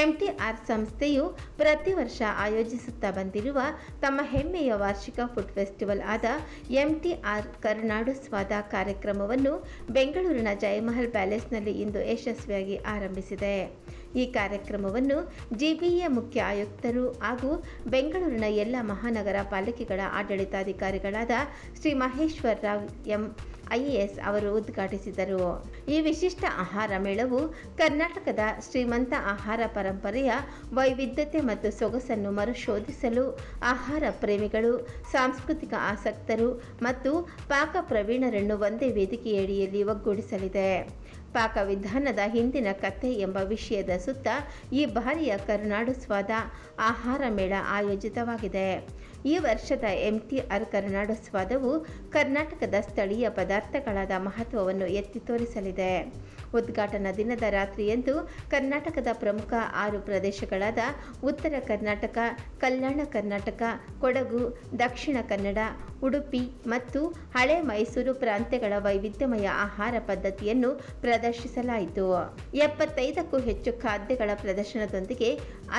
MTR ಸಂಸ್ಥೆಯು ಪ್ರತಿ ವರ್ಷ ಆಯೋಜಿಸುತ್ತಾ ಬಂದಿರುವ ತಮ್ಮ ಹೆಮ್ಮೆಯ ವಾರ್ಷಿಕ ಫುಡ್ ಫೆಸ್ಟಿವಲ್ ಆದ ಎಂಟಿಆರ್ ಕರುನಾಡು ಸ್ವಾದ ಕಾರ್ಯಕ್ರಮವನ್ನು ಬೆಂಗಳೂರಿನ ಜಯಮಹಲ್ ಪ್ಯಾಲೇಸ್ನಲ್ಲಿ ಇಂದು ಯಶಸ್ವಿಯಾಗಿ ಆರಂಭಿಸಿದೆ. ಈ ಕಾರ್ಯಕ್ರಮವನ್ನು ಜಿಬಿಎ ಮುಖ್ಯ ಆಯುಕ್ತರು ಹಾಗೂ ಬೆಂಗಳೂರಿನ ಎಲ್ಲ ಮಹಾನಗರ ಪಾಲಿಕೆಗಳ ಆಡಳಿತಾಧಿಕಾರಿಗಳಾದ ಶ್ರೀ ಮಹೇಶ್ವರ ರಾವ್ ಎಂ ಐಎಎಸ್ ಅವರು ಉದ್ಘಾಟಿಸಿದರು. ಈ ವಿಶಿಷ್ಟ ಆಹಾರ ಮೇಳವು ಕರ್ನಾಟಕದ ಶ್ರೀಮಂತ ಆಹಾರ ಪರಂಪರೆಯ ವೈವಿಧ್ಯತೆ ಮತ್ತು ಸೊಗಸನ್ನು ಮರುಶೋಧಿಸಲು ಆಹಾರ ಪ್ರೇಮಿಗಳು, ಸಾಂಸ್ಕೃತಿಕ ಆಸಕ್ತರು ಮತ್ತು ಪಾಕ ಪ್ರವೀಣರನ್ನು ಒಂದೇ ವೇದಿಕೆಯಡಿಯಲ್ಲಿ ಒಗ್ಗೂಡಿಸಲಿದೆ. ಪಾಕವಿಧಾನದ ಹಿಂದಿನ ಕಥೆ ಎಂಬ ವಿಷಯದ ಸುತ್ತ ಈ ಬಾರಿಯ ಕರುನಾಡು ಸ್ವಾದ ಆಹಾರ ಮೇಳ ಆಯೋಜಿತವಾಗಿದೆ. ಈ ವರ್ಷದ ಎಂಟಿಆರ್ ಕರುನಾಡು ಸ್ವಾದವು ಕರ್ನಾಟಕದ ಸ್ಥಳೀಯ ಪದಾರ್ಥಗಳಾದ ಮಹತ್ವವನ್ನು ಎತ್ತಿ ತೋರಿಸಲಿದೆ. ಉದ್ಘಾಟನಾ ದಿನದ ರಾತ್ರಿಯಂದು ಕರ್ನಾಟಕದ ಪ್ರಮುಖ 6 ಪ್ರದೇಶಗಳಾದ ಉತ್ತರ ಕರ್ನಾಟಕ, ಕಲ್ಯಾಣ ಕರ್ನಾಟಕ, ಕೊಡಗು, ದಕ್ಷಿಣ ಕನ್ನಡ, ಉಡುಪಿ ಮತ್ತು ಹಳೆ ಮೈಸೂರು ಪ್ರಾಂತ್ಯಗಳ ವೈವಿಧ್ಯಮಯ ಆಹಾರ ಪದ್ಧತಿಯನ್ನು ಪ್ರದರ್ಶಿಸಲಾಯಿತು. 75ಕ್ಕೂ ಹೆಚ್ಚು ಖಾದ್ಯಗಳ ಪ್ರದರ್ಶನದೊಂದಿಗೆ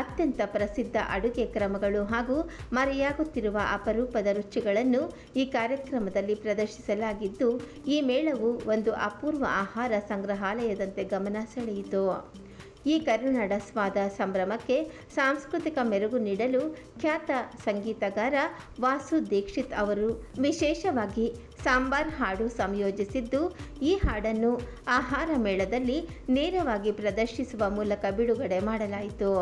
ಅತ್ಯಂತ ಪ್ರಸಿದ್ಧ ಅಡುಗೆ ಕ್ರಮಗಳು ಹಾಗೂ ಮರೆಯಾಗುತ್ತಿರುವ ಅಪರೂಪದ ರುಚಿಗಳನ್ನು ಈ ಕಾರ್ಯಕ್ರಮದಲ್ಲಿ ಪ್ರದರ್ಶಿಸಲಾಗಿದ್ದು, ಈ ಮೇಳವು ಒಂದು ಅಪೂರ್ವ ಆಹಾರ ಸಂಗ್ರಹಾಲಯದಂತೆ ಗಮನ ಸೆಳೆಯಿತು. ಈ ಕರುನಾಡ ಸ್ವಾದ ಸಂಭ್ರಮಕ್ಕೆ ಸಾಂಸ್ಕೃತಿಕ ಮೆರುಗು ನೀಡಲು ಖ್ಯಾತ ಸಂಗೀತಗಾರ ವಾಸು ದೀಕ್ಷಿತ್ ಅವರು ವಿಶೇಷವಾಗಿ ಸಾಂಬಾರ್ ಹಾಡು ಸಂಯೋಜಿಸಿದ್ದು, ಈ ಹಾಡನ್ನು ಆಹಾರ ಮೇಳದಲ್ಲಿ ನೇರವಾಗಿ ಪ್ರದರ್ಶಿಸುವ ಮೂಲಕ ಬಿಡುಗಡೆ ಮಾಡಲಾಯಿತು.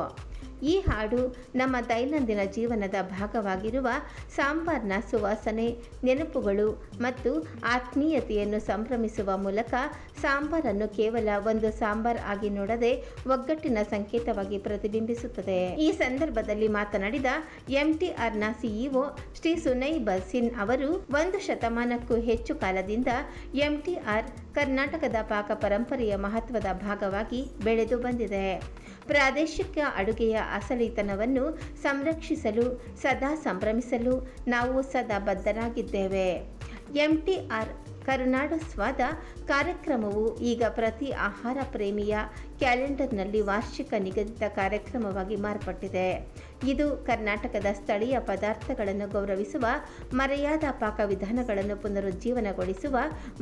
ಈ ಹಾಡು ನಮ್ಮ ದೈನಂದಿನ ಜೀವನದ ಭಾಗವಾಗಿರುವ ಸಾಂಬಾರ್ನ ಸುವಾಸನೆ, ನೆನಪುಗಳು ಮತ್ತು ಆತ್ಮೀಯತೆಯನ್ನು ಸಂಭ್ರಮಿಸುವ ಮೂಲಕ ಸಾಂಬಾರನ್ನು ಕೇವಲ ಒಂದು ಸಾಂಬಾರ್ ಆಗಿ ನೋಡದೆ ಒಗ್ಗಟ್ಟಿನ ಸಂಕೇತವಾಗಿ ಪ್ರತಿಬಿಂಬಿಸುತ್ತದೆ. ಈ ಸಂದರ್ಭದಲ್ಲಿ ಮಾತನಾಡಿದ ಎಂಟಿಆರ್ನ ಸಿಇಒ ಶ್ರೀ ಸುನೈ ಬಸಿನ್ ಅವರು, 1 ಶತಮಾನಕ್ಕೂ ಹೆಚ್ಚು ಕಾಲದಿಂದ ಎಂಟಿಆರ್ ಕರ್ನಾಟಕದ ಪಾಕ ಪರಂಪರೆಯ ಮಹತ್ವದ ಭಾಗವಾಗಿ ಬೆಳೆದು ಬಂದಿದೆ. ಪ್ರಾದೇಶಿಕ ಅಡುಗೆಯ ಅಸಲಿತನವನ್ನು ಸಂರಕ್ಷಿಸಲು ಸದಾ ಸಂಭ್ರಮಿಸಲು ನಾವು ಸದಾ ಬದ್ಧರಾಗಿದ್ದೇವೆ. ಎಂಟಿಆರ್ ಕರುನಾಡು ಸ್ವಾದ ಕಾರ್ಯಕ್ರಮವು ಈಗ ಪ್ರತಿ ಆಹಾರ ಪ್ರೇಮಿಯ ಕ್ಯಾಲೆಂಡರ್ನಲ್ಲಿ ವಾರ್ಷಿಕ ನಿಗದಿತ ಕಾರ್ಯಕ್ರಮವಾಗಿ ಮಾರ್ಪಟ್ಟಿದೆ. ಇದು ಕರ್ನಾಟಕದ ಸ್ಥಳೀಯ ಪದಾರ್ಥಗಳನ್ನು ಗೌರವಿಸುವ, ಮರೆಯಾದ ಪಾಕವಿಧಾನಗಳನ್ನು ಪುನರುಜ್ಜೀವನಗೊಳಿಸುವ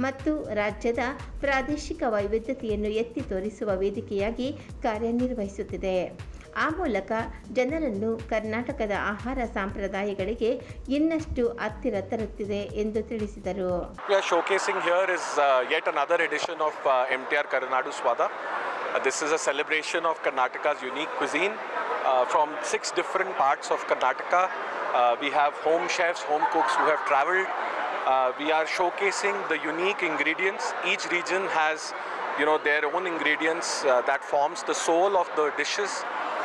ಮತ್ತು ರಾಜ್ಯದ ಪ್ರಾದೇಶಿಕ ವೈವಿಧ್ಯತೆಯನ್ನು ಎತ್ತಿ ತೋರಿಸುವ ವೇದಿಕೆಯಾಗಿ ಕಾರ್ಯನಿರ್ವಹಿಸುತ್ತಿದೆ. ಆ ಮೂಲಕ ಜನರನ್ನು ಕರ್ನಾಟಕದ ಆಹಾರ ಸಂಪ್ರದಾಯಗಳಿಗೆ ಇನ್ನಷ್ಟು ಹತ್ತಿರ ತರುತ್ತಿದೆ ಎಂದು ತಿಳಿಸಿದರು. We are showcasing here is yet another edition of MTR Karunadu Swada. This is a celebration of Karnataka's unique cuisine from 6 different parts of Karnataka. We have home chefs, home cooks who have traveled. We are showcasing the unique ingredients. Each region has, their own ingredients that forms the soul of the dishes.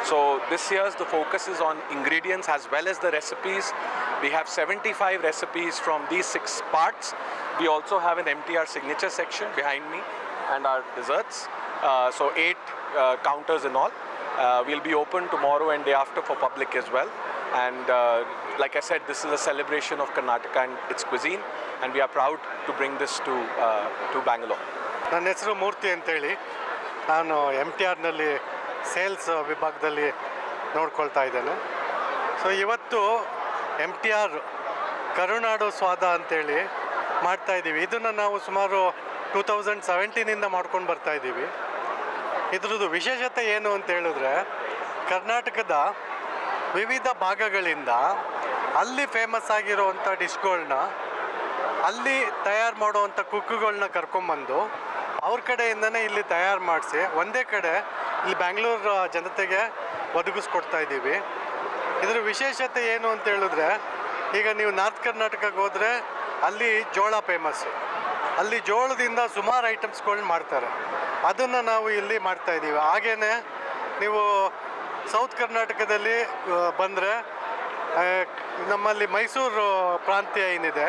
So this year's the focus is on ingredients as well as the recipes. We have 75 recipes from these 6 parts. We also have an MTR signature section behind me and our desserts. So 8 counters in all. We'll be open tomorrow and day after for public as well. And like I said, this is a celebration of Karnataka and its cuisine, and we are proud to bring this to Bangalore. ನನ್ನ ಹೆಸರು ಮೂರ್ತಿ ಅಂತೇಳಿ, ನಾನು MTRನಲ್ಲಿ sales ವಿಭಾಗದಲ್ಲಿ ನೋಡ್ಕೊಳ್ತಾ ಇದ್ದೇನೆ. So ಇವತ್ತು MTR ಕರುನಾಡು ಸ್ವಾದ ಅಂತೇಳಿ ಮಾಡ್ತಾಯಿದ್ದೀವಿ. ಇದನ್ನು ನಾವು ಸುಮಾರು 2017ಇಂದ ಮಾಡ್ಕೊಂಡು ಬರ್ತಾಯಿದ್ದೀವಿ. ಇದ್ರದ್ದು ವಿಶೇಷತೆ ಏನು ಅಂತ ಹೇಳಿದ್ರೆ, ಕರ್ನಾಟಕದ ವಿವಿಧ ಭಾಗಗಳಿಂದ ಅಲ್ಲಿ ಫೇಮಸ್ ಆಗಿರೋವಂಥ ಡಿಶ್ಗಳನ್ನ, ಅಲ್ಲಿ ತಯಾರು ಮಾಡುವಂಥ ಕುಕ್ಕುಗಳನ್ನ ಕರ್ಕೊಂಬಂದು ಅವ್ರ ಕಡೆಯಿಂದನೇ ಇಲ್ಲಿ ತಯಾರು ಮಾಡಿಸಿ ಒಂದೇ ಕಡೆ ಇಲ್ಲಿ ಬ್ಯಾಂಗ್ಳೂರು ಜನತೆಗೆ ಒದಗಿಸ್ಕೊಡ್ತಾ ಇದ್ದೀವಿ. ಇದರ ವಿಶೇಷತೆ ಏನು ಅಂತ ಹೇಳಿದ್ರೆ, ಈಗ ನೀವು ನಾರ್ತ್ ಕರ್ನಾಟಕಕ್ಕೆ ಹೋದರೆ ಅಲ್ಲಿ ಜೋಳ ಫೇಮಸ್ಸು. ಅಲ್ಲಿ ಜೋಳದಿಂದ ಸುಮಾರು ಐಟಮ್ಸ್ಗಳನ್ನ ಮಾಡ್ತಾರೆ. ಅದನ್ನು ನಾವು ಇಲ್ಲಿ ಮಾಡ್ತಾಯಿದ್ದೀವಿ. ಹಾಗೆಯೇ ನೀವು ಸೌತ್ ಕರ್ನಾಟಕದಲ್ಲಿ ಬಂದರೆ ನಮ್ಮಲ್ಲಿ ಮೈಸೂರು ಪ್ರಾಂತ್ಯ ಏನಿದೆ,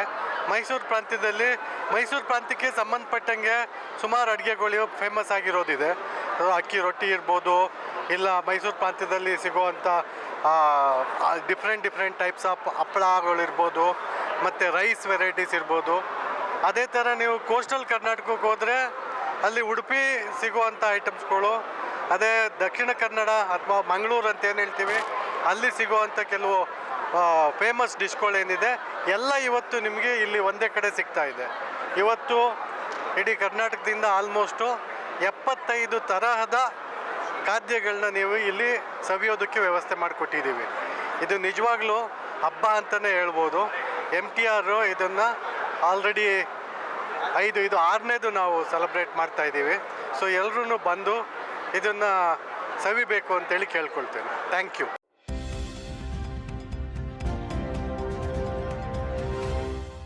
ಮೈಸೂರು ಪ್ರಾಂತ್ಯದಲ್ಲಿ ಮೈಸೂರು ಪ್ರಾಂತ್ಯಕ್ಕೆ ಸಂಬಂಧಪಟ್ಟಂಗೆ ಸುಮಾರು ಅಡುಗೆಗಳು ಫೇಮಸ್ ಆಗಿರೋದಿದೆ. ಅಕ್ಕಿ ರೊಟ್ಟಿ ಇರ್ಬೋದು, ಇಲ್ಲ ಮೈಸೂರು ಪ್ರಾಂತ್ಯದಲ್ಲಿ ಸಿಗುವಂಥ ಡಿಫ್ರೆಂಟ್ ಟೈಪ್ಸ್ ಆಫ್ ಹಪ್ಪಳಗಳಿರ್ಬೋದು, ಮತ್ತು ರೈಸ್ ವೆರೈಟೀಸ್ ಇರ್ಬೋದು. ಅದೇ ಥರ ನೀವು ಕೋಸ್ಟಲ್ ಕರ್ನಾಟಕಕ್ಕೆ ಹೋದರೆ ಅಲ್ಲಿ ಉಡುಪಿ ಸಿಗುವಂಥ ಐಟಮ್ಸ್ಗಳು, ಅದೇ ದಕ್ಷಿಣ ಕನ್ನಡ ಅಥವಾ ಮಂಗಳೂರು ಅಂತ ಏನು ಹೇಳ್ತೀವಿ, ಅಲ್ಲಿ ಸಿಗುವಂಥ ಕೆಲವು ಫೇಮಸ್ ಡಿಶ್ಗಳೇನಿದೆ ಎಲ್ಲ ಇವತ್ತು ನಿಮಗೆ ಇಲ್ಲಿ ಒಂದೇ ಕಡೆ ಸಿಗ್ತಾ ಇದೆ. ಇವತ್ತು ಇಡೀ ಕರ್ನಾಟಕದಿಂದ ಆಲ್ಮೋಸ್ಟು 75 ತರಹದ ಖಾದ್ಯಗಳನ್ನ ನೀವು ಇಲ್ಲಿ ಸವಿಯೋದಕ್ಕೆ ವ್ಯವಸ್ಥೆ ಮಾಡಿಕೊಟ್ಟಿದ್ದೀವಿ. ಇದು ನಿಜವಾಗ್ಲೂ ಹಬ್ಬ ಅಂತಲೇ ಹೇಳ್ಬೋದು. MTR ಇದನ್ನು ಆಲ್ರೆಡಿ ಇದು 6ನೇದು ನಾವು ಸೆಲೆಬ್ರೇಟ್ ಮಾಡ್ತಾ ಇದ್ದೀವಿ. ಸೊ ಎಲ್ಲರೂ ಬಂದು ಇದನ್ನು ಸವಿಬೇಕು ಅಂತೇಳಿ ಕೇಳ್ಕೊಳ್ತೇನೆ. Thank you.